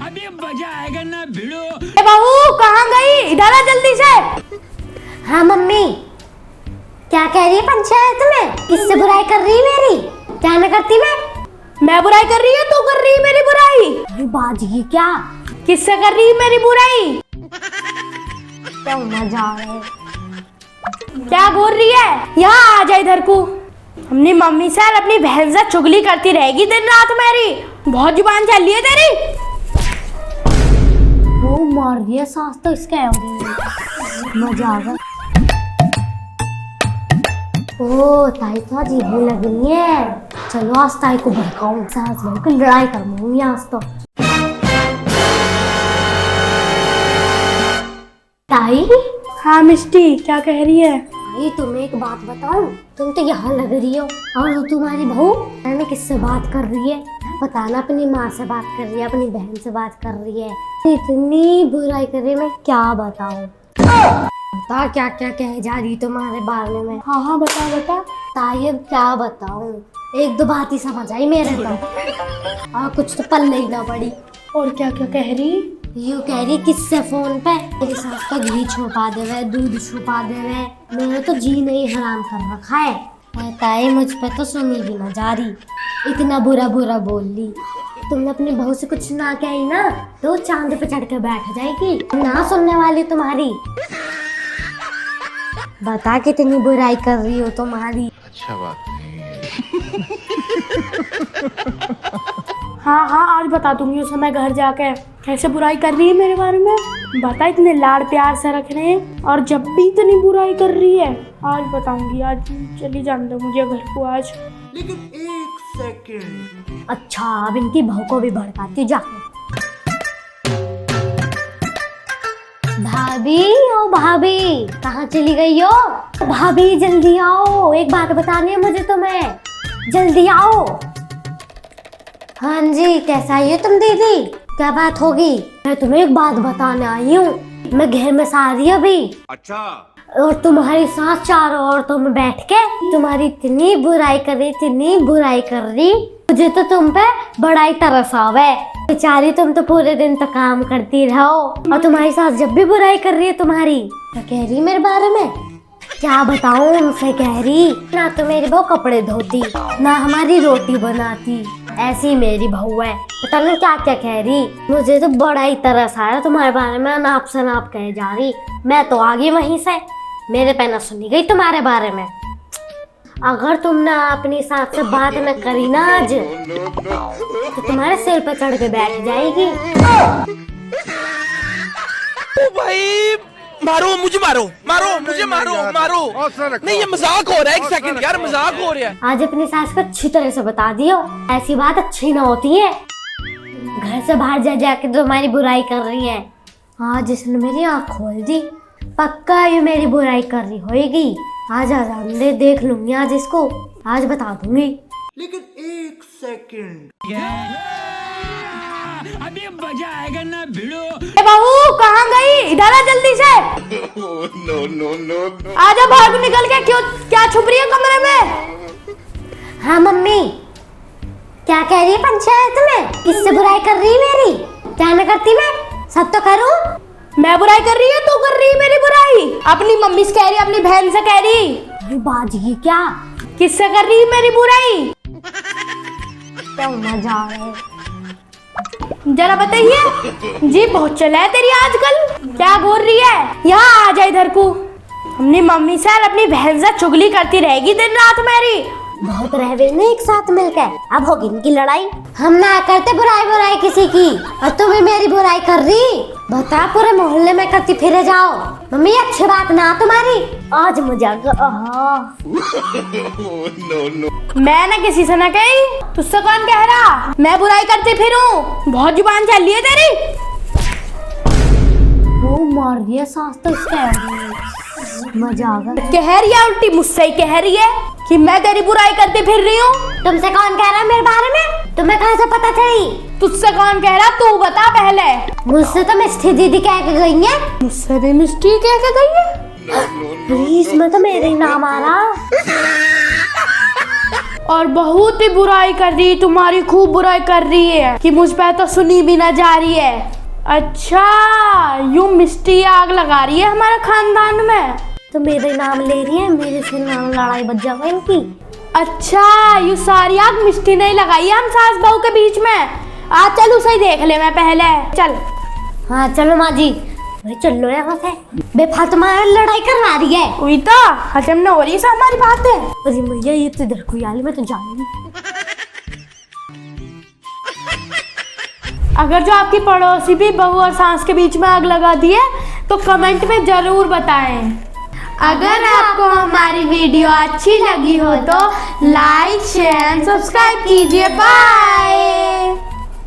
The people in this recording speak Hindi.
अभी मजा आएगा ना भिड़ो। बहू कहाँ गई? इधर आ जल्दी से। हाँ मम्मी। क्या कह रही है पंचायत में? किससे बुराई कर रही है मेरी? क्या न करती मैं बुराई कर रही हूँ, तू कर रही है मेरी बुराई? बाजी क्या? किससे कर रही है मेरी बुराई? क्या मजा है? क्या बोल रही है? यहाँ आ जा इधर को। हमने मम्मी से अपनी बहन से चुगली करती रहेगी दिन रात मेरी। बहुत जुबान चल रही है तेरी। वो मार रही है सास तो इसका है। मजा आ गया। ओ ताई तो आज ये लग रही है। चलो आज ताई को भड़काऊं, सास बहू की लड़ाई करूंगी आज तो। ताई। हाँ मिष्टी क्या कह रही है? ताई तुम्हें एक बात बताऊं, तुम तो यहाँ लग रही हो और वो तुम्हारी बहू मैंने किससे बात कर रही है? बताना। अपनी माँ से बात कर रही है, अपनी बहन से बात कर रही है। इतनी बुराई कर रही है, मैं क्या बताऊं? बता क्या क्या कह जा रही तुम्हारे बारे में। हाँ बता। ताई अब क्या बताऊं, एक दो बात ही समझ आई मेरे तो। और कुछ तो पल्ले ही ना पड़ी। और क्या क्या कह रही? यूँ कह रही किससे फोन पे मेरी सास का घी छुपा देवे, दूध छुपा देवे। मेरे तो जी नहीं हराम कर रखा है। ताई मुझ पे तो सुनी भी ना जा रही, इतना बुरा बोल ली। तुमने अपनी बहू से कुछ ना कही ना तो चांद पे चढ़ के बैठ जाएगी, ना सुनने वाली तुम्हारी। बता कितनी बुराई कर रही हो तुम्हारी। अच्छा बात नहीं है। हाँ आज बता दूंगी उसे मैं घर जाके कैसे बुराई कर रही है मेरे बारे में। बता इतने लाड़ प्यार से रख रहे हैं और जब भी इतनी बुराई कर रही है। आज बताऊंगी, आज चली जाने दो मुझे घर को आज। लेकिन एक सेकंड। अच्छा अब इनकी बहू को भी भड़काती जाके। भाभी ओ भाभी कहाँ चली गई हो? भाभी जल्दी आओ, एक बात बतानी है मुझे तुम्हें, जल्दी आओ। हाँ जी कैसा आई हो तुम दीदी? क्या बात होगी? मैं तुम्हें एक बात बताने आई हूँ। मैं घर में सारी अभी। अच्छा। और तुम्हारी सास चारों औरतों में बैठ के तुम्हारी इतनी बुराई कर रही, मुझे तो तुम पे बड़ा ही तरस आवे। बेचारी तुम तो पूरे दिन तो काम करती रहो और तुम्हारी सास जब भी बुराई कर रही है तुम्हारी। क्या कह रही मेरे बारे में? क्या बताऊं उनसे? कह रही ना तो मेरी बहू कपड़े धोती ना हमारी रोटी बनाती, ऐसी मेरी बहू है। पता नहीं क्या क्या कह रही। मुझे तो बड़ा ही तरस आया तुम्हारे बारे में, नाप से नाप कहे जा रही। मैं तो आ गई वहीं से, मेरे पे ना सुनी गई तुम्हारे बारे में। अगर तुमने अपनी सास से बात न करी ना आज तो तुम्हारे सिर पे चढ़ के बैठ जाएगी। ओ भाई मारो मुझे, मारो मुझे, मारो नहीं ये मजाक हो रहा है। एक सेकंड यार, मजाक हो रहा है। आज अपनी सास को अच्छी तरह से बता दियो, ऐसी बात अच्छी ना होती है। घर से बाहर जाके तुम्हारी बुराई कर रही है। आज इसने मेरी आँख खोल दी, पक्का ये मेरी बुराई कर रही होगी। आज आरामदे देख लूंगी आज इसको, आज बता दूंगी। लेकिन एक सेकंड। अभी मजा आएगा ना भिड़ो। बहू कहाँ गई? इधर आ जल्दी से। नो। आजा बाहर निकल के। क्यों क्या छुप रही है कमरे में? हाँ मम्मी। क्या कह रही है पंचायत में? किससे बुराई कर रही है मेरी? क्या न करती मैं? सब तो करूं। मैं बुराई कर रही है, तू कर रही है मेरी बुराई? अपनी मम्मी से कह रही, अपनी बहन से कह रही। बाजी क्या? किससे कर रही है मेरी बुराई? क्या मजा आ रहा है? जरा बताइए जी, बहुत चला है तेरी आजकल। क्या बोल रही है? यहाँ आ जा इधर को। हमने मम्मी से और अपनी बहन से चुगली करती रहेगी दिन रात मेरी। बहुत रहवे ने एक साथ मिलकर, अब होगी इनकी लड़ाई। हम ना करते बुराई किसी की और तुम भी मेरी बुराई कर रही। बता पूरे मोहल्ले में करती फिरे जाओ। मम्मी अच्छी बात ना तुम्हारी। आज मुझे मैं ना किसी से ना कही, तुझसे कौन कह रहा मैं बुराई करती फिरूं? बहुत जुबान चल रही है तेरी। वो मार रही है सास तो इसका है। मजा आ गया। कह रही है उल्टी मुझसे ही कह रही है कि मैं तेरी बुराई करती फिर रही हूँ। तुमसे कौन कह रहा है मेरे बारे में? तुम्हें कहाँ से पता चली? तुझसे कौन कह रहा? तू बता पहले। मुझसे तो मिष्टी दीदी कह के गई है। मुझसे भी मिष्टी कह के गई है? प्लीज मैं तो मेरे ही नाम आ रहा। और बहुत ही बुराई कर रही है, तुम्हारी खूब बुराई कर रही है कि मुझ पे तो सुनी भी ना जा रही है। अच्छा, यूं मिस्टी आग लगा रही है हमारे खानदान में। तो मेरे नाम ले रही है, मेरे से नाम लड़ाई बच जाएगा इनकी। अच्छा, यू सारी आग मिस्टी नहीं लगाई है हम सास बहू के बीच में। आ चल उसे ही देख ले मैं पहले, चल। हाँ चलो माँ जी, भाई चल लो यहाँ से, बेफालतू लड़ाई करवा रही है। हुई तो हजम न हो रही है हमारी बातें। अरे भैया ये तो इधर कोई आली, मैं तो जाऊंगी। अगर जो आपकी पड़ोसी भी बहू और सास के बीच में आग लगा दी है तो कमेंट में जरूर बताएं। अगर आपको हमारी वीडियो अच्छी लगी हो तो लाइक शेयर सब्सक्राइब कीजिए। बाय।